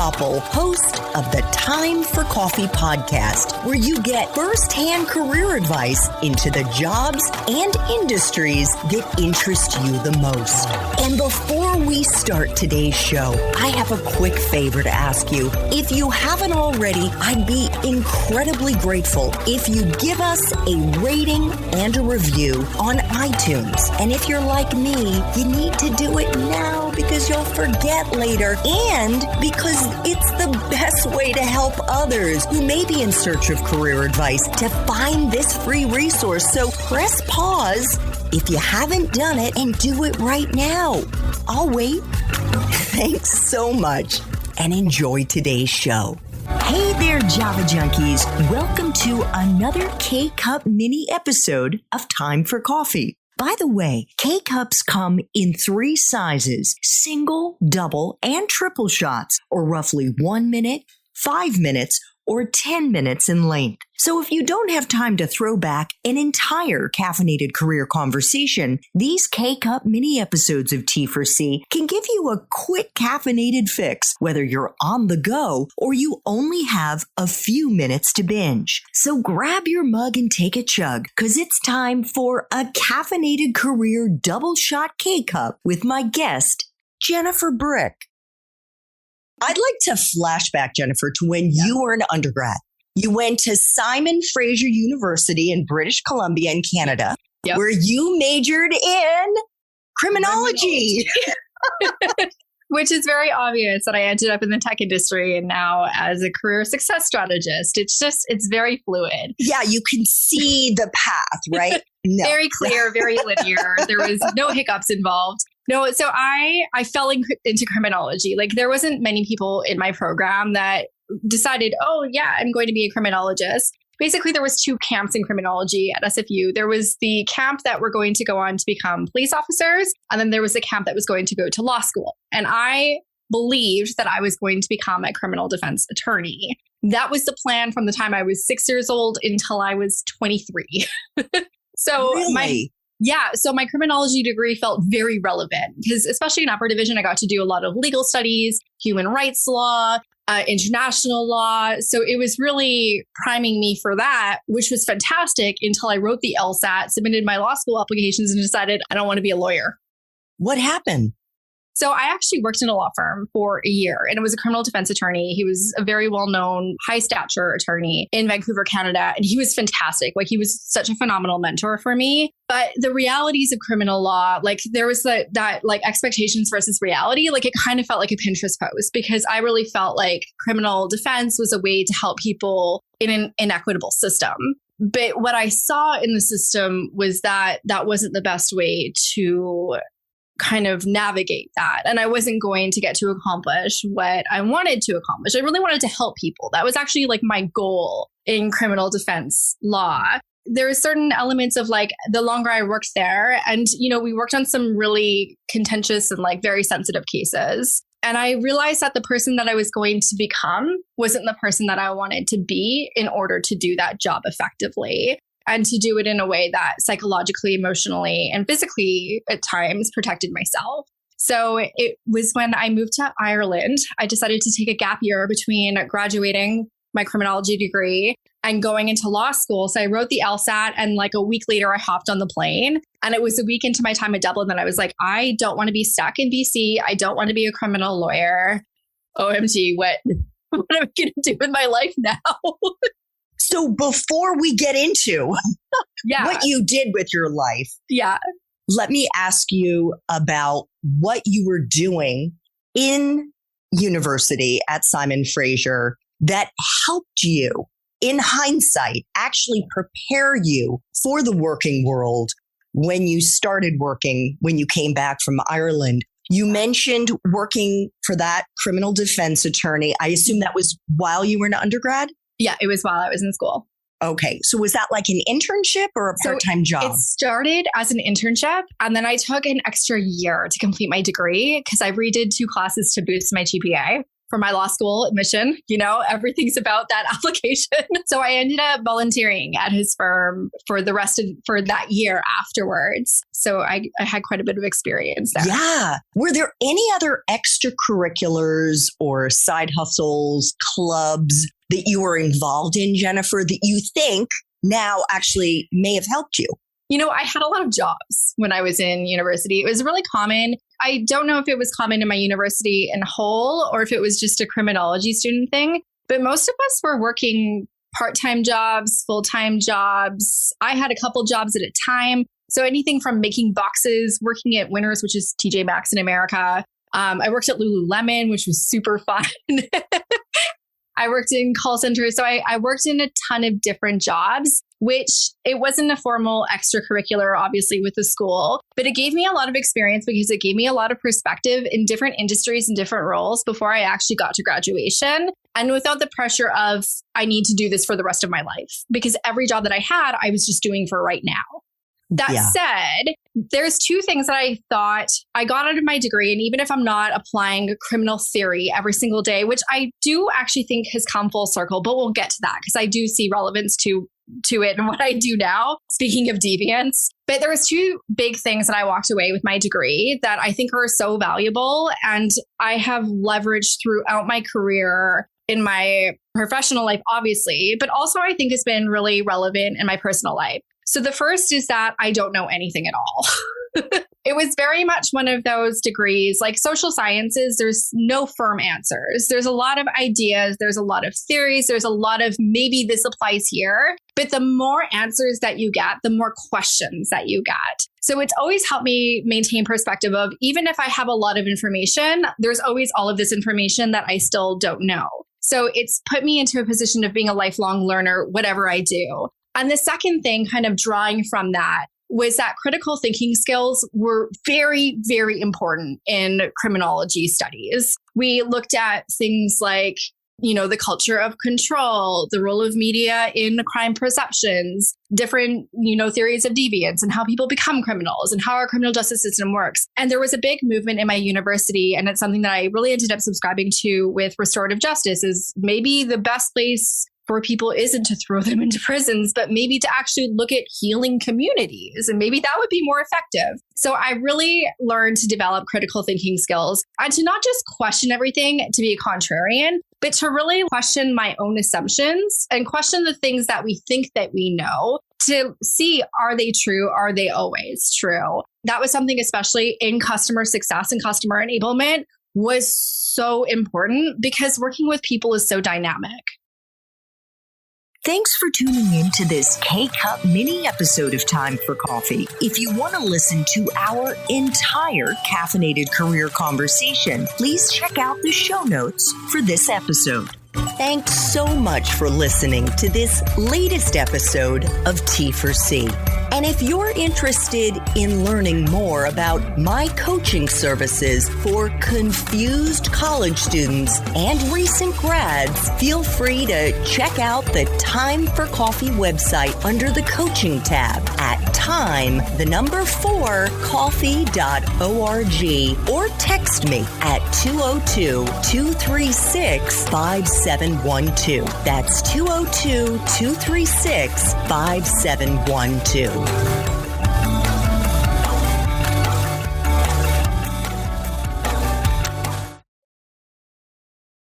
Koppel, host of the Time for Coffee podcast, where you get firsthand career advice into the jobs and industries that interest you the most. And before we start today's show, I have a quick favor to ask you. If you haven't already, I'd be incredibly grateful if you give us a rating and a review on iTunes. And if you're like me, you need to do it now because you'll forget later and because it's the best way to help others who may be in search of career advice to find this free resource. So press pause if you haven't done it and do it right now. I'll wait. Thanks so much and enjoy today's show. Hey there, Java Junkies. Welcome to another K-Cup mini episode of Time for Coffee. By the way, K-Cups come in 3 sizes, single, double, and triple shots, or roughly 1 minute, 5 minutes, or 10 minutes in length. So if you don't have time to throw back an entire caffeinated career conversation, these K-Cup mini episodes of T4C can give you a quick caffeinated fix, whether you're on the go or you only have a few minutes to binge. So grab your mug and take a chug, because it's time for a caffeinated career double shot K-Cup with my guest, Jennifer Brick. I'd like to flashback, Jennifer, to when you were an undergrad. You went to Simon Fraser University in British Columbia in Canada, where you majored in criminology. Which is very obvious that I ended up in the tech industry and now as a career success strategist. It's very fluid. Yeah, you can see the path, right? No. Very clear, very linear. There was no hiccups involved. No, so I fell into criminology. Like there wasn't many people in my program that decided, oh yeah, I'm going to be a criminologist. Basically, there was 2 camps in criminology at SFU. There was the camp that were going to go on to become police officers, and then there was the camp that was going to go to law school. And I believed that I was going to become a criminal defense attorney. That was the plan from the time I was 6 years old until I was 23. So really? So my criminology degree felt very relevant because especially in upper division, I got to do a lot of legal studies, human rights law, international law. So it was really priming me for that, which was fantastic until I wrote the LSAT, submitted my law school applications and decided I don't want to be a lawyer. What happened? So I actually worked in a law firm for a year and it was a criminal defense attorney. He was a very well-known high stature attorney in Vancouver, Canada. And he was fantastic. Like he was such a phenomenal mentor for me. But the realities of criminal law, like there was that like expectations versus reality, like it kind of felt like a Pinterest post because I really felt like criminal defense was a way to help people in an inequitable system. But what I saw in the system was that that wasn't the best way to kind of navigate that. And I wasn't going to get to accomplish what I wanted to accomplish. I really wanted to help people. That was actually like my goal in criminal defense law. There are certain elements of like the longer I worked there and, you know, we worked on some really contentious and like very sensitive cases. And I realized that the person that I was going to become wasn't the person that I wanted to be in order to do that job effectively. And to do it in a way that psychologically, emotionally, and physically at times protected myself. So it was when I moved to Ireland, I decided to take a gap year between graduating my criminology degree and going into law school. So I wrote the LSAT and like a week later, I hopped on the plane. And it was a week into my time at Dublin that I was like, I don't want to be stuck in BC. I don't want to be a criminal lawyer. OMG, what am I going to do with my life now? So before we get into what you did with your life, let me ask you about what you were doing in university at Simon Fraser that helped you, in hindsight, actually prepare you for the working world when you started working, when you came back from Ireland. You mentioned working for that criminal defense attorney. I assume that was while you were an undergrad? Yeah, it was while I was in school. Okay. So was that like an internship or a part-time job? It started as an internship and then I took an extra year to complete my degree because I redid 2 classes to boost my GPA. for my law school admission. Everything's about that application. So I ended up volunteering at his firm for that year afterwards. So I had quite a bit of experience there. Yeah. Were there any other extracurriculars or side hustles, clubs that you were involved in, Jennifer, that you think now actually may have helped you? I had a lot of jobs when I was in university. It was really common. I don't know if it was common in my university in whole or if it was just a criminology student thing, but most of us were working part-time jobs, full-time jobs. I had a couple jobs at a time. So anything from making boxes, working at Winners, which is TJ Maxx in America. I worked at Lululemon, which was super fun. I worked in call centers. So I worked in a ton of different jobs, which it wasn't a formal extracurricular, obviously, with the school, but it gave me a lot of experience because it gave me a lot of perspective in different industries and different roles before I actually got to graduation. And without the pressure of, I need to do this for the rest of my life, because every job that I had, I was just doing for right now. That said, there's two things that I thought I got out of my degree. And even if I'm not applying criminal theory every single day, which I do actually think has come full circle, but we'll get to that because I do see relevance to it and what I do now, speaking of deviance. But there was two big things that I walked away with my degree that I think are so valuable. And I have leveraged throughout my career in my professional life, obviously, but also I think has been really relevant in my personal life. So the first is that I don't know anything at all. It was very much one of those degrees, like social sciences, there's no firm answers. There's a lot of ideas. There's a lot of theories. There's a lot of maybe this applies here. But the more answers that you get, the more questions that you get. So it's always helped me maintain perspective of, even if I have a lot of information, there's always all of this information that I still don't know. So it's put me into a position of being a lifelong learner, whatever I do. And the second thing, kind of drawing from that, was that critical thinking skills were very, very important in criminology studies. We looked at things like, the culture of control, the role of media in crime perceptions, different, theories of deviance and how people become criminals and how our criminal justice system works. And there was a big movement in my university, and it's something that I really ended up subscribing to with restorative justice, is maybe the best place for people isn't to throw them into prisons, but maybe to actually look at healing communities. And maybe that would be more effective. So I really learned to develop critical thinking skills and to not just question everything to be a contrarian, but to really question my own assumptions and question the things that we think that we know to see, are they true? Are they always true? That was something, especially in customer success and customer enablement, was so important because working with people is so dynamic. Thanks for tuning in to this K-Cup mini episode of Time for Coffee. If you want to listen to our entire caffeinated career conversation, please check out the show notes for this episode. Thanks so much for listening to this latest episode of T4C. And if you're interested in learning more about my coaching services for confused college students and recent grads, feel free to check out the Time for Coffee website under the coaching tab at time4coffee.org or text me at 202-236-5712. That's 202-236-5712.